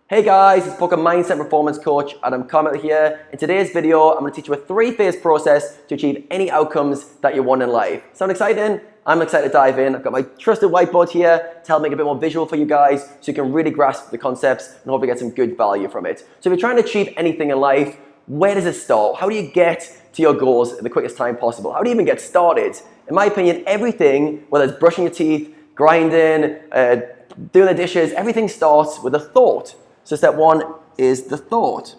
Hey guys, it's Booker Mindset Performance Coach Adam Carmichael here. In today's video, I'm going to teach you a three-phase process to achieve any outcomes that you want in life. Sound exciting? I'm excited to dive in. I've got my trusted whiteboard here to help make it a bit more visual for you guys so you can really grasp the concepts and hopefully get some good value from it. So if you're trying to achieve anything in life, where does it start? How do you get to your goals in the quickest time possible? How do you even get started? In my opinion, everything, whether it's brushing your teeth, grinding, doing the dishes, everything starts with a thought. So step one is the thought.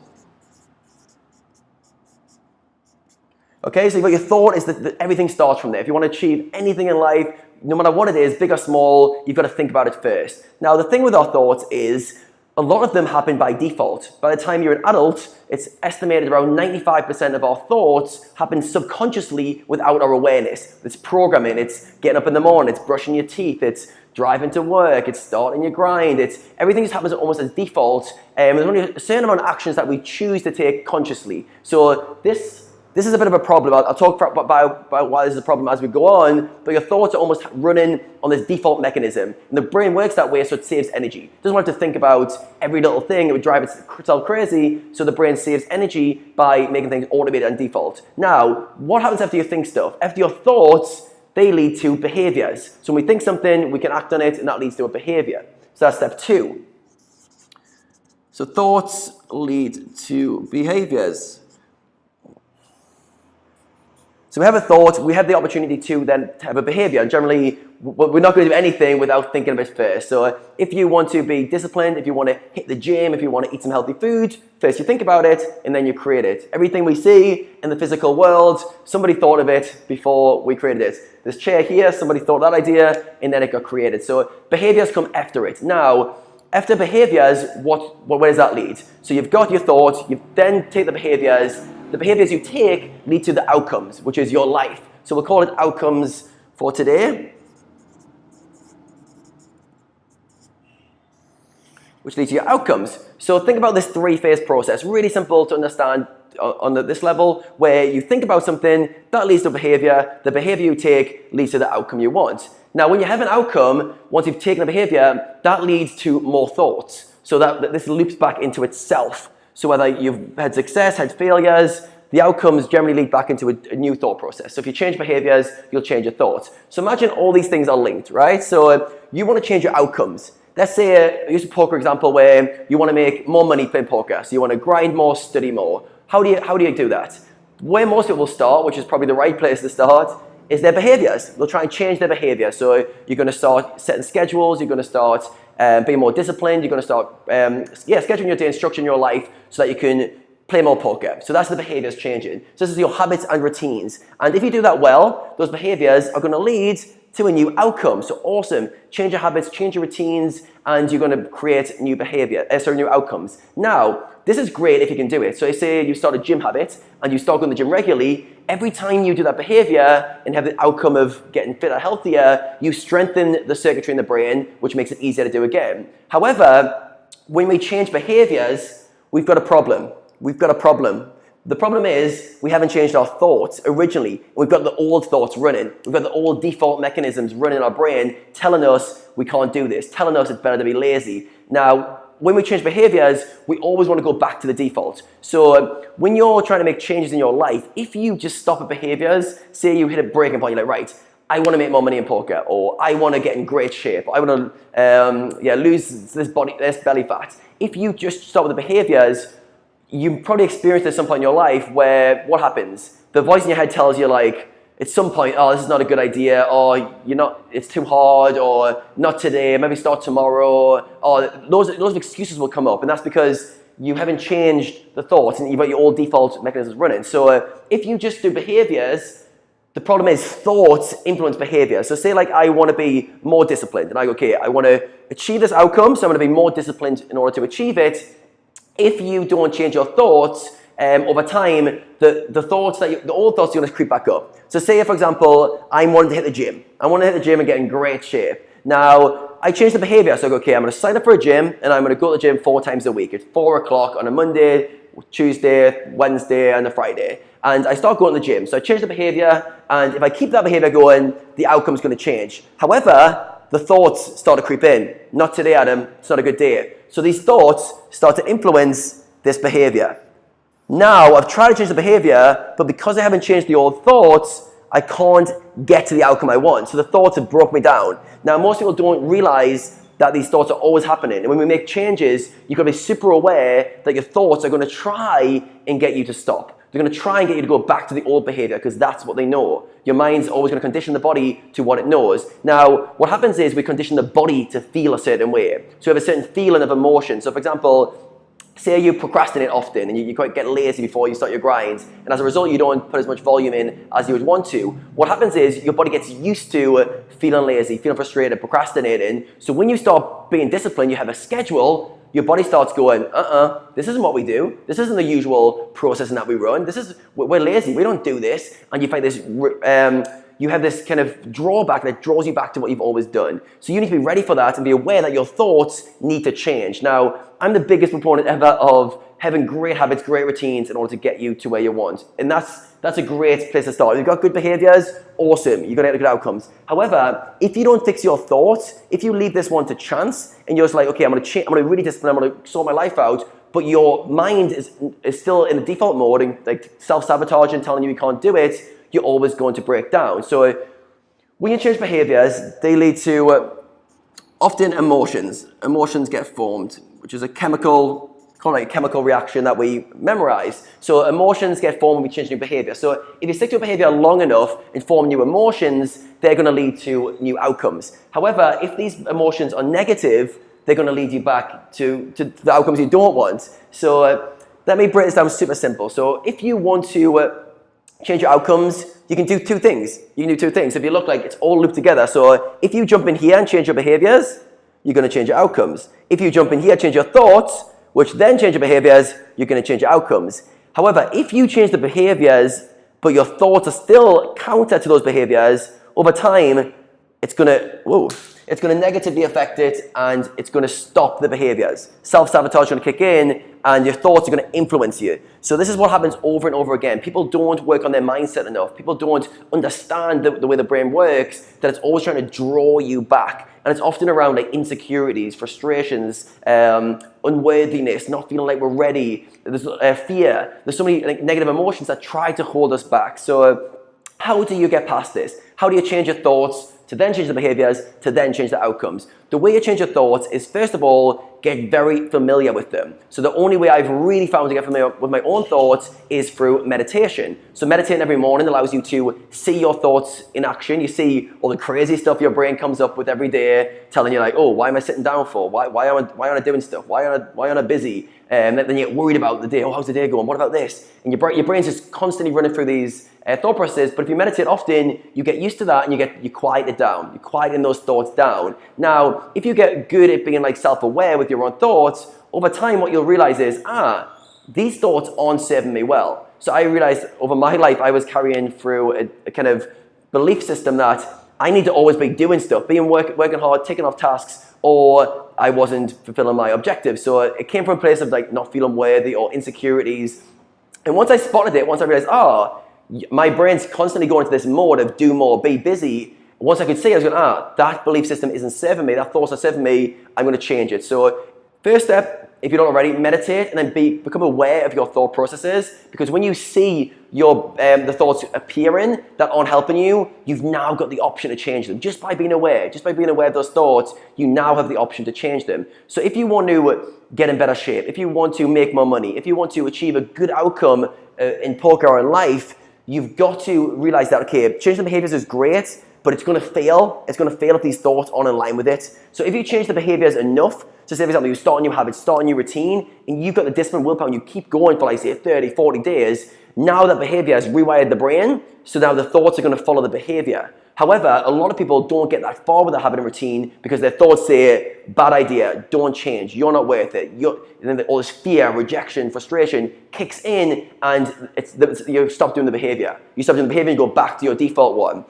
Okay, so you've got your thought is that everything starts from there. If you want to achieve anything in life, no matter what it is, big or small, you've got to think about it first. Now, the thing with our thoughts is a lot of them happen by default. By the time you're an adult, it's estimated around 95% of our thoughts happen subconsciously without our awareness. It's programming, it's getting up in the morning, it's brushing your teeth, it's driving to work, it's starting your grind, it's everything just happens almost as default. There's only a certain amount of actions that we choose to take consciously. So this is a bit of a problem. I'll talk about why this is a problem as we go on, but your thoughts are almost running on this default mechanism. And the brain works that way so it saves energy. It doesn't want to think about every little thing. It would drive itself crazy, so the brain saves energy by making things automated and default. Now, what happens after you think stuff? After your thoughts, they lead to behaviors. So when we think something, we can act on it, and that leads to a behavior. So that's step two. So thoughts lead to behaviors. So we have a thought, we have the opportunity to then have a behavior. And generally, we're not going to do anything without thinking of it first. So if you want to be disciplined, if you want to hit the gym, if you want to eat some healthy food, first you think about it and then you create it. Everything we see in the physical world, somebody thought of it before we created it. This chair here, somebody thought of that idea and then it got created. So behaviors come after it. Now, after behaviors, where does that lead? So you've got your thought, you then take the behaviors. The behaviors you take lead to the outcomes, which is your life. So we'll call it outcomes for today, which leads to your outcomes. So think about this three-phase process. Really simple to understand on this level, where you think about something, that leads to behavior. The behavior you take leads to the outcome you want. Now, when you have an outcome, once you've taken the behavior, that leads to more thoughts. So that this loops back into itself. So whether you've had success, had failures, the outcomes generally lead back into a new thought process. So if you change behaviors, you'll change your thoughts. So imagine all these things are linked, right? So you want to change your outcomes. Let's say, use a poker example where you want to make more money playing poker. So you want to grind more, study more. How do you do that? Where most people start, which is probably the right place to start, is their behaviors. They'll try and change their behavior. So you're going to start setting schedules, you're going to start being more disciplined, you're going to start scheduling your day and structuring your life so that you can play more poker. So that's the behaviors changing. So this is your habits and routines. And if you do that well, those behaviors are going to lead to a new outcome. So awesome. Change your habits, change your routines, and you're going to create new new outcomes. Now, this is great if you can do it. So say you start a gym habit and you start going to the gym regularly. Every time you do that behavior and have the outcome of getting fitter, healthier, you strengthen the circuitry in the brain, which makes it easier to do again. However, when we change behaviors, we've got a problem. We've got a problem. The problem is we haven't changed our thoughts originally. We've got the old thoughts running. We've got the old default mechanisms running in our brain telling us we can't do this, telling us it's better to be lazy. Now, when we change behaviors, we always want to go back to the default. So when you're trying to make changes in your life, if you just stop at behaviors, say you hit a breaking point, you're like, right, I want to make more money in poker, or I want to get in great shape, or I want to lose this belly fat. If you just stop with the behaviors, you probably experienced at some point in your life where what happens? The voice in your head tells you like, at some point, oh, this is not a good idea, or it's too hard, or not today, maybe start tomorrow, or those excuses will come up, and that's because you haven't changed the thoughts and you've got your old default mechanisms running. So if you just do behaviors, the problem is thoughts influence behavior. So say like I want to be more disciplined, and I go, okay, I want to achieve this outcome, so I'm going to be more disciplined in order to achieve it. If you don't change your thoughts, over time, the old thoughts are going to creep back up. So say, for example, I wanted to hit the gym. I want to hit the gym and get in great shape. Now, I changed the behavior. So I go, okay, I'm going to sign up for a gym and I'm going to go to the gym 4 times a week. It's 4 o'clock on a Monday, Tuesday, Wednesday, and a Friday. And I start going to the gym. So I change the behavior, and if I keep that behavior going, the outcome's going to change. However, the thoughts start to creep in. Not today, Adam. It's not a good day. So these thoughts start to influence this behavior. Now, I've tried to change the behavior, but because I haven't changed the old thoughts, I can't get to the outcome I want. So the thoughts have broke me down. Now, most people don't realize that these thoughts are always happening. And when we make changes, you've got to be super aware that your thoughts are going to try and get you to stop. They're going to try and get you to go back to the old behavior because that's what they know. Your mind's always going to condition the body to what it knows. Now, what happens is we condition the body to feel a certain way. So you have a certain feeling of emotion. So for example, say you procrastinate often and you quite get lazy before you start your grinds, and as a result you don't put as much volume in as you would want to. What happens is your body gets used to feeling lazy, feeling frustrated, procrastinating. So when you start being disciplined, you have a schedule, your body starts going, this isn't what we do. This isn't the usual process that we run. We're lazy, we don't do this. And you find this, you have this kind of drawback that draws you back to what you've always done. So you need to be ready for that and be aware that your thoughts need to change. Now, I'm the biggest proponent ever of having great habits, great routines in order to get you to where you want. And that's a great place to start. If you've got good behaviors, awesome, you're gonna get good outcomes. However, if you don't fix your thoughts, if you leave this one to chance and you're just like, okay, I'm gonna really discipline, I'm gonna sort my life out, but your mind is still in the default mode and like self-sabotaging, telling you can't do it, you're always going to break down. So when you change behaviors, they lead to often emotions. Emotions get formed, which is a chemical reaction that we memorize. So emotions get formed when we change new behavior. So if you stick to a behavior long enough and form new emotions, they're going to lead to new outcomes. However, if these emotions are negative, they're going to lead you back to the outcomes you don't want. So let me break this down super simple. So if you want to change your outcomes, you can do two things. If you look like it's all looped together. So if you jump in here and change your behaviors, you're going to change your outcomes. If you jump in here, change your thoughts, which then change your behaviors, you're going to change your outcomes. However, if you change the behaviors, but your thoughts are still counter to those behaviors, over time, it's going to negatively affect it and it's going to stop the behaviors. Self-sabotage is going to kick in and your thoughts are going to influence you. So this is what happens over and over again. People don't work on their mindset enough. People don't understand the way the brain works, that it's always trying to draw you back. And it's often around like insecurities, frustrations, unworthiness, not feeling like we're ready. There's fear. There's so many like, negative emotions that try to hold us back. So how do you get past this? How do you change your thoughts to then change the behaviors, to then change the outcomes? The way you change your thoughts is, first of all, get very familiar with them. So the only way I've really found to get familiar with my own thoughts is through meditation. So meditating every morning allows you to see your thoughts in action. You see all the crazy stuff your brain comes up with every day, telling you like, oh, why am I sitting down for? Why aren't I doing stuff? Why aren't I busy? And then you get worried about the day. Oh, how's the day going? What about this? And your brain's just constantly running through these thought processes. But if you meditate often, you get used to that and you quiet it down. You quieten those thoughts down. Now, if you get good at being like self-aware with your own thoughts, over time what you'll realize is, these thoughts aren't serving me well. So I realized over my life I was carrying through a kind of belief system that I need to always be doing stuff, working hard, taking off tasks, or I wasn't fulfilling my objectives. So it came from a place of like not feeling worthy or insecurities. And once I spotted it, once I realized, my brain's constantly going into this mode of do more, be busy. Once I could see, I was going, that belief system isn't serving me, that thoughts are serving me, I'm going to change it. So first step, if you don't already, meditate and then become aware of your thought processes, because when you see the thoughts appearing that aren't helping you, you've now got the option to change them. Just by being aware of those thoughts, you now have the option to change them. So if you want to get in better shape, if you want to make more money, if you want to achieve a good outcome in poker or in life, you've got to realize that, okay, changing the behaviors is great, but it's going to fail. It's going to fail if these thoughts aren't in line with it. So if you change the behaviors enough, so say for example, you start a new habit, start a new routine, and you've got the discipline, willpower, and you keep going for like say 30, 40 days, now that behavior has rewired the brain, so now the thoughts are going to follow the behavior. However, a lot of people don't get that far with the habit and routine because their thoughts say, bad idea, don't change, you're not worth it. And then all this fear, rejection, frustration kicks in and you stop doing the behavior. You stop doing the behavior and go back to your default one.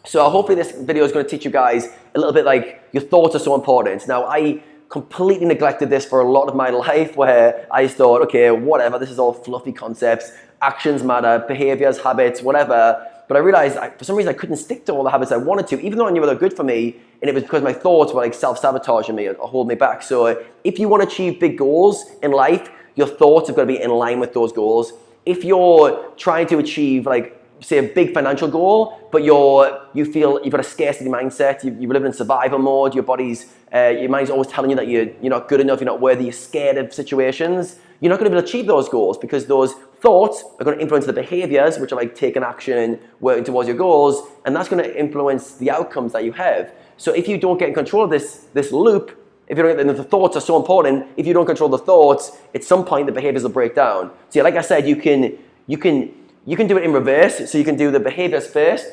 So hopefully this video is going to teach you guys a little bit like your thoughts are so important. Now, I completely neglected this for a lot of my life where I thought, okay, whatever, this is all fluffy concepts, actions matter, behaviors, habits, whatever. But I realized for some reason I couldn't stick to all the habits I wanted to, even though I knew they were good for me, and it was because my thoughts were like self-sabotaging me or holding me back. So if you want to achieve big goals in life, your thoughts have got to be in line with those goals. If you're trying to achieve like, say, a big financial goal, but you feel you've got a scarcity mindset, you live in survival mode, your mind's always telling you that you're not good enough, you're not worthy, you're scared of situations, you're not going to be able to achieve those goals because those thoughts are going to influence the behaviors, which are like taking action and working towards your goals, and that's going to influence the outcomes that you have. So if you don't get in control of this loop, if you don't get the thoughts are so important, if you don't control the thoughts, at some point the behaviors will break down. So yeah, like I said, you can do it in reverse. So you can do the behaviors first,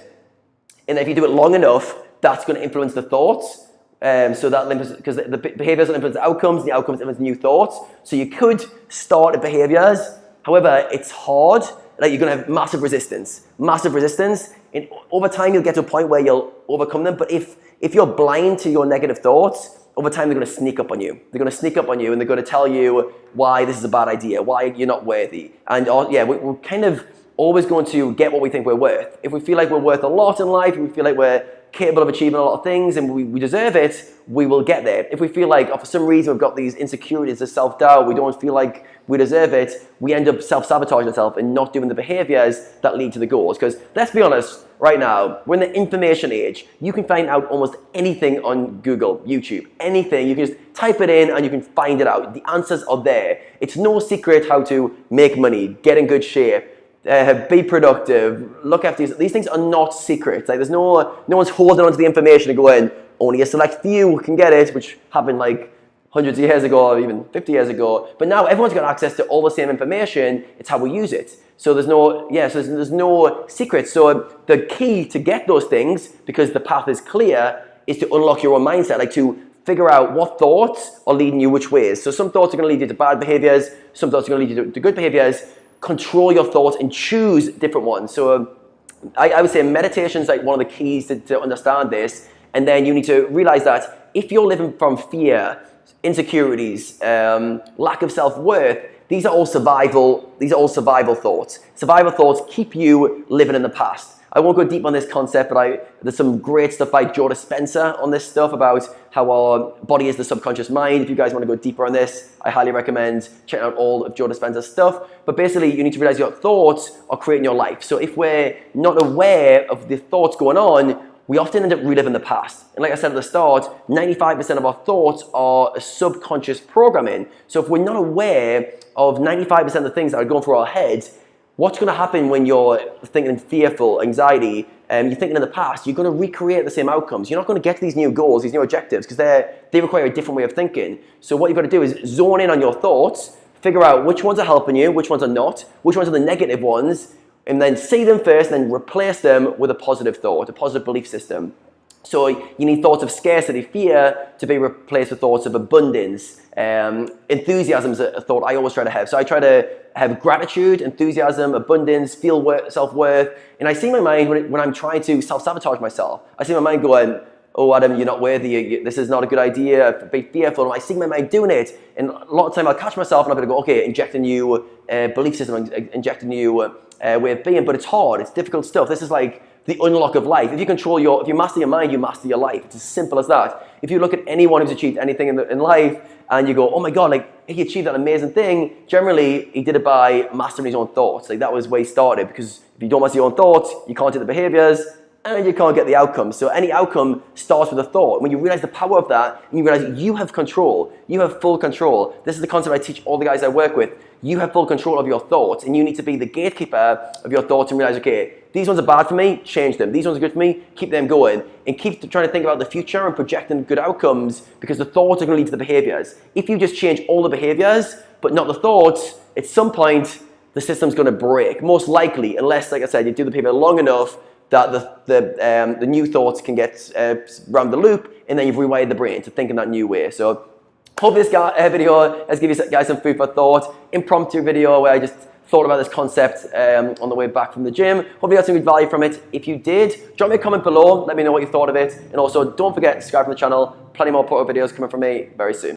and if you do it long enough, that's going to influence the thoughts. So that because the behaviors will influence the outcomes influence new thoughts. So you could start at behaviors. However, it's hard. Like you're going to have massive resistance, and over time you'll get to a point where you'll overcome them. But if you're blind to your negative thoughts, over time they're going to sneak up on you. They're going to sneak up on you, and they're going to tell you why this is a bad idea, why you're not worthy. And we're kind of always going to get what we think we're worth. If we feel like we're worth a lot in life, if we feel like we're capable of achieving a lot of things and we deserve it, we will get there. If we feel like for some reason we've got these insecurities, this self-doubt, we don't feel like we deserve it, we end up self-sabotaging ourselves and not doing the behaviors that lead to the goals. Because let's be honest, right now, we're in the information age. You can find out almost anything on Google, YouTube, anything. You can just type it in and you can find it out. The answers are there. It's no secret how to make money, get in good shape, be productive, look after yourself. These things are not secrets. Like no one's holding onto the information and going, only a select few can get it, which happened like hundreds of years ago or even 50 years ago. But now everyone's got access to all the same information. It's how we use it. So there's no secret. So the key to get those things, because the path is clear, is to unlock your own mindset, like to figure out what thoughts are leading you which ways. So some thoughts are going to lead you to bad behaviors, some thoughts are going to lead you to good behaviors. Control your thoughts and choose different ones. So I would say meditation is like one of the keys to understand this. And then you need to realize that if you're living from fear, insecurities, lack of self-worth, these are all survival thoughts. Survival thoughts keep you living in the past. I won't go deep on this concept, but there's some great stuff by Joe Dispenza on this stuff about how our body is the subconscious mind. If you guys want to go deeper on this, I highly recommend checking out all of Joe Dispenza's stuff. But basically, you need to realize your thoughts are creating your life. So if we're not aware of the thoughts going on, we often end up reliving the past. And like I said at the start, 95% of our thoughts are subconscious programming. So if we're not aware of 95% of the things that are going through our heads, what's going to happen when you're thinking fearful, anxiety, you're thinking in the past, you're going to recreate the same outcomes. You're not going to get to these new goals, these new objectives, because they require a different way of thinking. So what you've got to do is zone in on your thoughts, figure out which ones are helping you, which ones are not, which ones are the negative ones, and then see them first, and then replace them with a positive thought, a positive belief system. So you need thoughts of scarcity, fear, to be replaced with thoughts of abundance. Enthusiasm is a thought I always try to have. So I try to have gratitude, enthusiasm, abundance, feel self-worth. And I see my mind when I'm trying to self-sabotage myself. I see my mind going, oh, Adam, you're not worthy. This is not a good idea. Be fearful. And I see my mind doing it. And a lot of time I'll catch myself and I'm going to go, okay, inject a new belief system, inject a new way of being. But it's hard. It's difficult stuff. This is like the unlock of life. If you master your mind, you master your life. It's as simple as that. If you look at anyone who's achieved anything in life and you go, oh my God, like he achieved that amazing thing, generally he did it by mastering his own thoughts. Like that was where he started, because if you don't master your own thoughts, you can't do the behaviors and you can't get the outcomes. So any outcome starts with a thought. When you realize the power of that and you realize you have control, you have full control. This is the concept I teach all the guys I work with. You have full control of your thoughts, and you need to be the gatekeeper of your thoughts and realize, okay, these ones are bad for me, change them. These ones are good for me, keep them going. And keep trying to think about the future and projecting good outcomes, because the thoughts are going to lead to the behaviors. If you just change all the behaviors, but not the thoughts, at some point, the system's going to break. Most likely, unless, like I said, you do the behavior long enough that the new thoughts can get around the loop, and then you've rewired the brain to think in that new way. So hope this video has given you guys some food for thought. Impromptu video where I just thought about this concept on the way back from the gym. Hope you got some good value from it. If you did, drop me a comment below. Let me know what you thought of it. And also, don't forget to subscribe to the channel. Plenty more photo videos coming from me very soon.